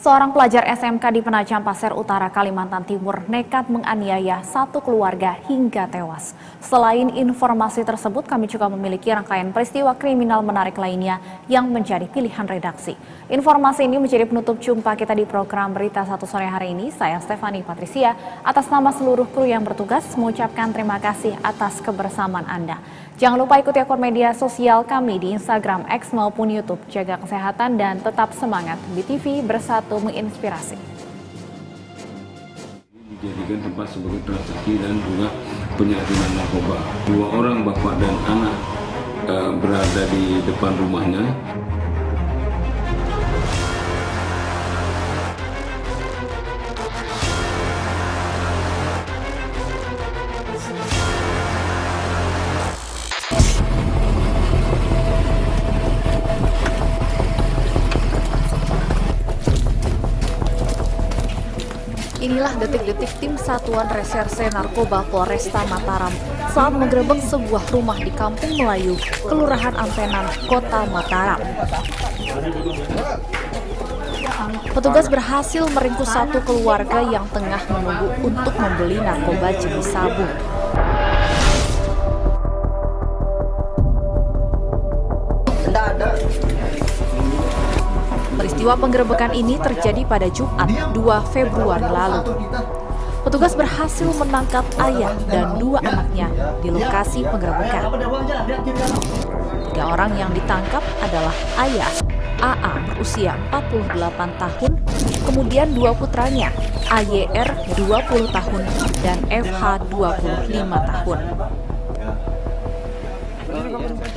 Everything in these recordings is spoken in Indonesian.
Seorang pelajar SMK di Penajam Pasir Utara, Kalimantan Timur nekat menganiaya satu keluarga hingga tewas. Selain informasi tersebut, kami juga memiliki rangkaian peristiwa kriminal menarik lainnya yang menjadi pilihan redaksi. Informasi ini menjadi penutup jumpa kita di program Berita Satu Sore hari ini. Saya Stefani Patricia, atas nama seluruh kru yang bertugas, mengucapkan terima kasih atas kebersamaan Anda. Jangan lupa ikuti akun media sosial kami di Instagram, X maupun YouTube. Jaga kesehatan dan tetap semangat. BTV Bersatu menginspirasi. Dijadikan tempat sebagai transaksi dan juga penyalahgunaan narkoba. 2 orang bapak dan anak berada di depan rumahnya. Inilah detik-detik tim Satuan Reserse Narkoba Polresta Mataram saat menggerebek sebuah rumah di Kampung Melayu, Kelurahan Ampenan, Kota Mataram. Petugas berhasil meringkus satu keluarga yang tengah menunggu untuk membeli narkoba jenis sabu. Peristiwa penggerebekan ini terjadi pada Jumat 2 Februari lalu. Petugas berhasil menangkap ayah dan 2 anaknya di lokasi penggerebekan. 3 orang yang ditangkap adalah ayah, AA berusia 48 tahun, kemudian 2 putranya, AYR 20 tahun, dan FH 25 tahun.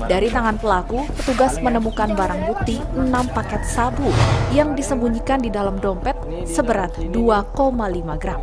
Dari tangan pelaku, petugas menemukan barang bukti 6 paket sabu yang disembunyikan di dalam dompet seberat 2,5 gram.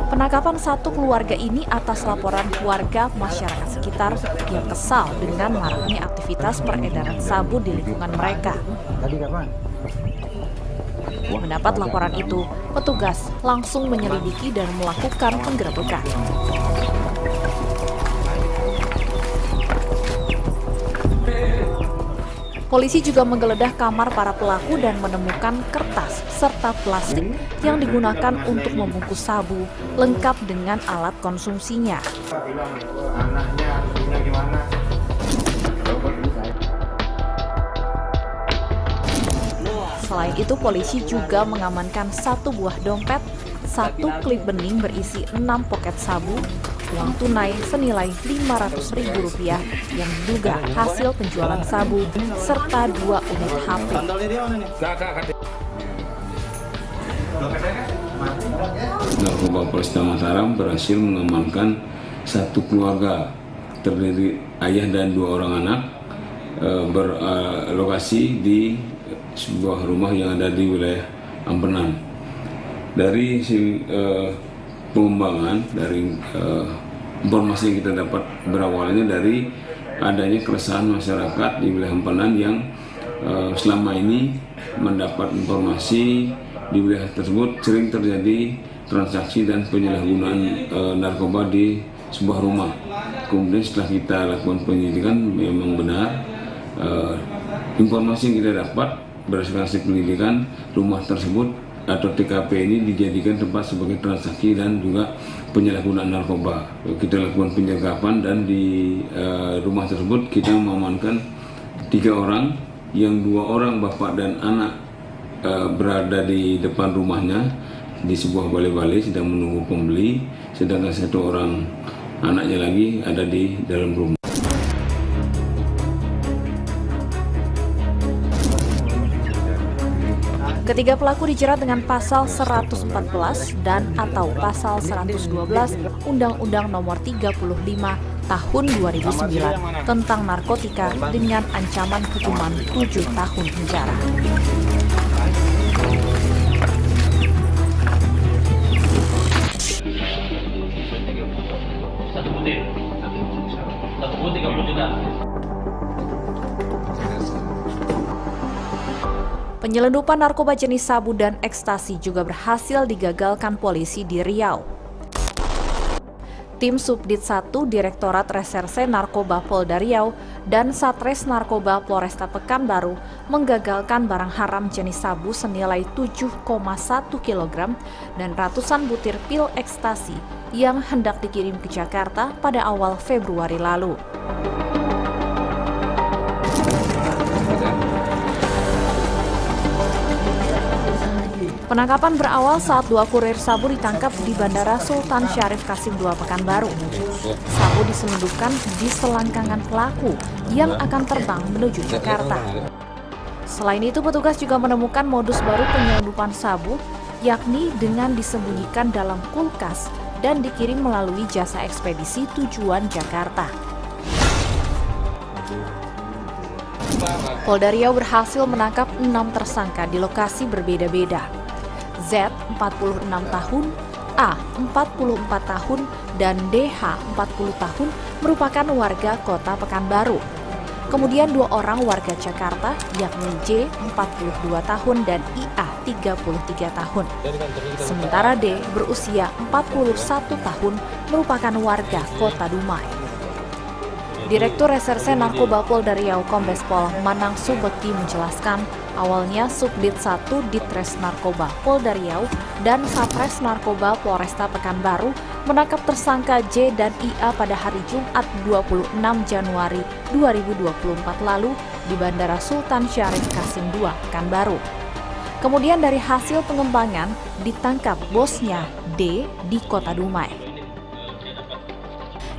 Penangkapan satu keluarga ini atas laporan warga masyarakat sekitar yang kesal dengan maraknya aktivitas peredaran sabu di lingkungan mereka. Mendapat laporan itu, petugas langsung menyelidiki dan melakukan penggerebekan. Polisi juga menggeledah kamar para pelaku dan menemukan kertas serta plastik yang digunakan untuk membungkus sabu, lengkap dengan alat konsumsinya. Selain itu, polisi juga mengamankan 1 buah dompet, 1 klip bening berisi 6 poket sabu, uang tunai senilai Rp500.000 yang diduga hasil penjualan sabu, serta 2 unit HP. Narkoba Polresta Mataram berhasil mengamankan satu keluarga terdiri ayah dan 2 orang anak berlokasi di sebuah rumah yang ada di wilayah Ampenan. Dari pengembangan dari informasi yang kita dapat berawalnya dari adanya keresahan masyarakat di wilayah Ampenan yang selama ini mendapat informasi di wilayah tersebut sering terjadi transaksi dan penyalahgunaan narkoba di sebuah rumah. Kemudian setelah kita lakukan penyelidikan, memang benar informasi yang kita dapat berdasarkan hasil penyelidikan, rumah tersebut atau TKP ini dijadikan tempat sebagai transaksi dan juga penyalahgunaan narkoba. Kita lakukan penyergapan dan di rumah tersebut kita mengamankan 3 orang, yang 2 orang bapak dan anak berada di depan rumahnya di sebuah balai-balai sedang menunggu pembeli, sedangkan 1 orang anaknya lagi ada di dalam rumah. Ketiga pelaku dijerat dengan pasal 114 dan atau pasal 112 Undang-Undang Nomor 35 Tahun 2009 tentang narkotika dengan ancaman hukuman 7 tahun penjara. Satu butir 30 juta. Penyelundupan narkoba jenis sabu dan ekstasi juga berhasil digagalkan polisi di Riau. Tim Subdit 1 Direktorat Reserse Narkoba Polda Riau dan Satres Narkoba Polresta Pekanbaru menggagalkan barang haram jenis sabu senilai 7,1 kg dan ratusan butir pil ekstasi yang hendak dikirim ke Jakarta pada awal Februari lalu. Penangkapan berawal saat 2 kurir sabu ditangkap di Bandara Sultan Syarif Qasim II Pekanbaru. Sabu diselundupkan di selangkangan pelaku yang akan terbang menuju Jakarta. Selain itu, petugas juga menemukan modus baru penyelundupan sabu, yakni dengan disembunyikan dalam kulkas dan dikirim melalui jasa ekspedisi tujuan Jakarta. Polda Riau berhasil menangkap 6 tersangka di lokasi berbeda-beda. Z 46 tahun, A 44 tahun, dan DH 40 tahun merupakan warga kota Pekanbaru. Kemudian 2 orang warga Jakarta, yakni J 42 tahun dan IA 33 tahun. Sementara D berusia 41 tahun merupakan warga kota Dumai. Direktur Reserse Narkoba Polda Riau Kombes Pol Manang Subekti menjelaskan, awalnya Subdit 1 Ditres Narkoba Polda Riau dan Satres Narkoba Polresta Pekanbaru menangkap tersangka J dan IA pada hari Jumat 26 Januari 2024 lalu di Bandara Sultan Syarif Qasim II Pekanbaru. Kemudian dari hasil pengembangan ditangkap bosnya D di kota Dumai.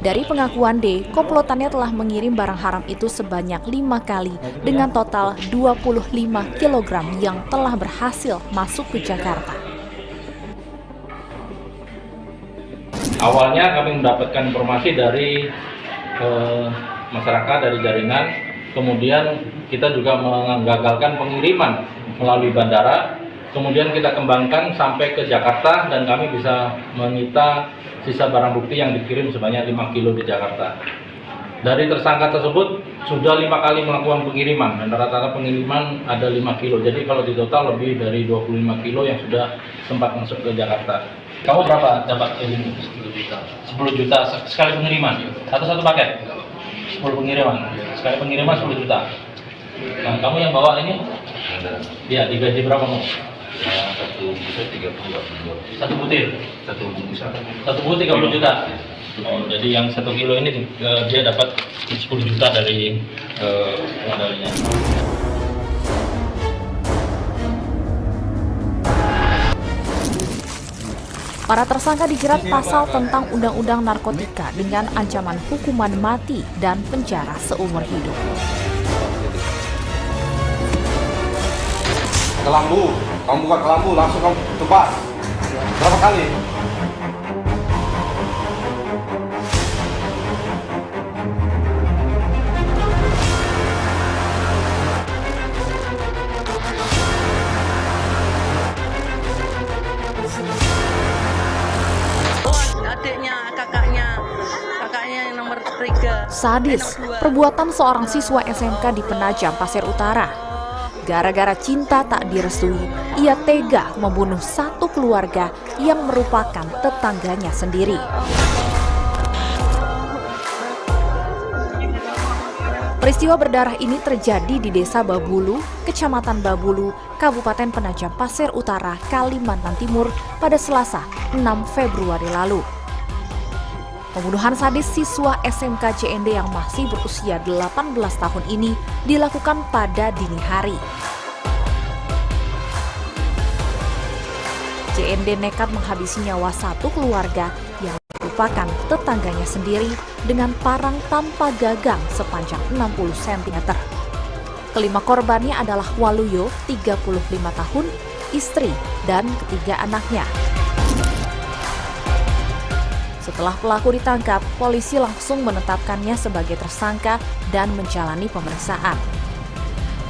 Dari pengakuan D, komplotannya telah mengirim barang haram itu sebanyak 5 kali dengan total 25 kg yang telah berhasil masuk ke Jakarta. Awalnya kami mendapatkan informasi dari masyarakat, dari jaringan, kemudian kita juga menggagalkan pengiriman melalui bandara, kemudian kita kembangkan sampai ke Jakarta dan kami bisa menyita sisa barang bukti yang dikirim sebanyak 5 kilo di Jakarta. Dari tersangka tersebut sudah 5 kali melakukan pengiriman dan rata-rata pengiriman ada 5 kilo. Jadi kalau di total lebih dari 25 kilo yang sudah sempat masuk ke Jakarta. Kamu berapa dapat ini? 10 juta. 10 juta sekali pengiriman? Satu paket? 10 pengiriman? Sekali pengiriman 10 juta. Nah, kamu yang bawa ini? Iya, digaji berapa kamu? Satu butir 30 Satu butir? Satu butir 30 juta? Oh, jadi yang 1 kilo ini dia dapat 10 juta dari pengendalinya. Para tersangka dijerat pasal tentang Undang-Undang Narkotika dengan ancaman hukuman mati dan penjara seumur hidup. Kelambu, kamu buka kelambu langsung kamu tebas. Berapa kali? Adiknya, kakaknya yang nomor 3. Sadis, perbuatan seorang siswa SMK di Penajam, Pasir Utara. Gara-gara cinta tak direstui, ia tega membunuh satu keluarga yang merupakan tetangganya sendiri. Peristiwa berdarah ini terjadi di Desa Babulu, Kecamatan Babulu, Kabupaten Penajam Pasir Utara, Kalimantan Timur pada Selasa 6 Februari lalu. Pembunuhan sadis siswa SMK CND yang masih berusia 18 tahun ini dilakukan pada dini hari. CND nekat menghabisi nyawa satu keluarga yang merupakan tetangganya sendiri dengan parang tanpa gagang sepanjang 60 cm. Kelima korbannya adalah Waluyo, 35 tahun, istri, dan ketiga anaknya. Setelah pelaku ditangkap, polisi langsung menetapkannya sebagai tersangka dan menjalani pemeriksaan.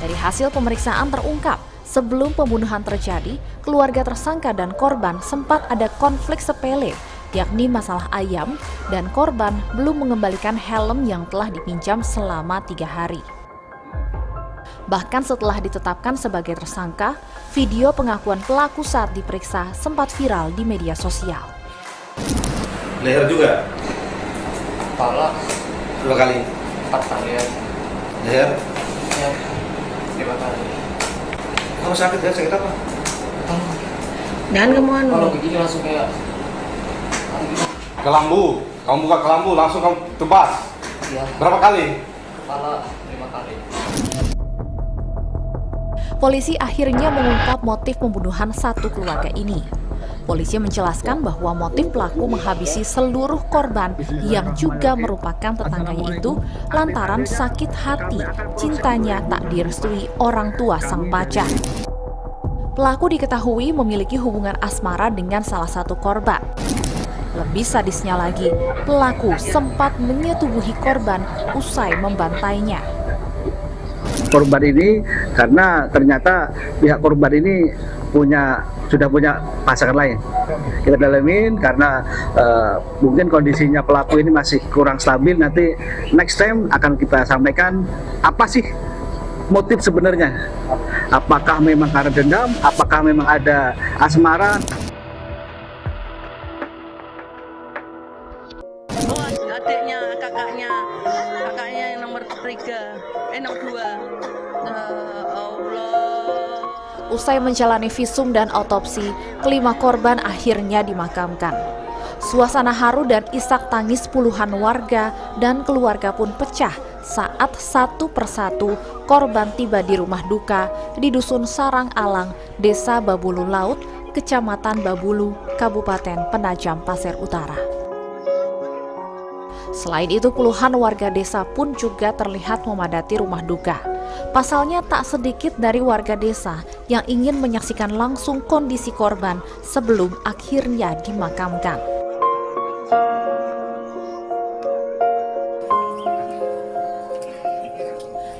Dari hasil pemeriksaan terungkap, sebelum pembunuhan terjadi, keluarga tersangka dan korban sempat ada konflik sepele, yakni masalah ayam, dan korban belum mengembalikan helm yang telah dipinjam selama 3 hari. Bahkan setelah ditetapkan sebagai tersangka, video pengakuan pelaku saat diperiksa sempat viral di media sosial. Leher juga? Kepala Berapa kali? 4 kali ya. Leher? Ya, 5 kali. Kamu sakit ya? Sakit apa? Dan kemana? Kalau begini langsung kayak Kelambu. Kamu buka kelambu, langsung kamu tebas. ya, Berapa kali? kepala 5 kali. Polisi akhirnya mengungkap motif pembunuhan satu keluarga ini. Polisi menjelaskan bahwa motif pelaku menghabisi seluruh korban yang juga merupakan tetangganya itu lantaran sakit hati cintanya tak direstui orang tua sang pacar. Pelaku diketahui memiliki hubungan asmara dengan salah satu korban. Lebih sadisnya lagi, pelaku sempat menyetubuhi korban usai membantainya. Korban ini karena ternyata pihak korban ini sudah punya pasangan lain. Kita dalamin karena mungkin kondisinya pelaku ini masih kurang stabil. Nanti next time akan kita sampaikan apa sih motif sebenarnya. Apakah memang karena dendam? Apakah memang ada asmara? Oh, adiknya, kakaknya yang nomor 2. Allah. Usai menjalani visum dan otopsi, kelima korban akhirnya dimakamkan. Suasana haru dan isak tangis puluhan warga dan keluarga pun pecah saat satu persatu korban tiba di rumah duka di Dusun Sarang Alang, Desa Babulu Laut, Kecamatan Babulu, Kabupaten Penajam Pasir Utara. Selain itu, puluhan warga desa pun juga terlihat memadati rumah duka. Pasalnya tak sedikit dari warga desa yang ingin menyaksikan langsung kondisi korban sebelum akhirnya dimakamkan.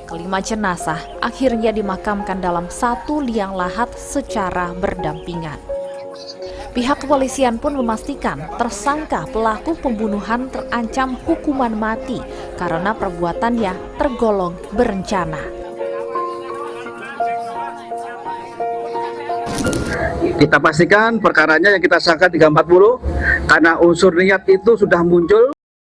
Kelima jenazah akhirnya dimakamkan dalam satu liang lahat secara berdampingan. Pihak kepolisian pun memastikan tersangka pelaku pembunuhan terancam hukuman mati karena perbuatannya tergolong berencana. Kita pastikan perkaranya yang kita sangka 340 karena unsur niat itu sudah muncul.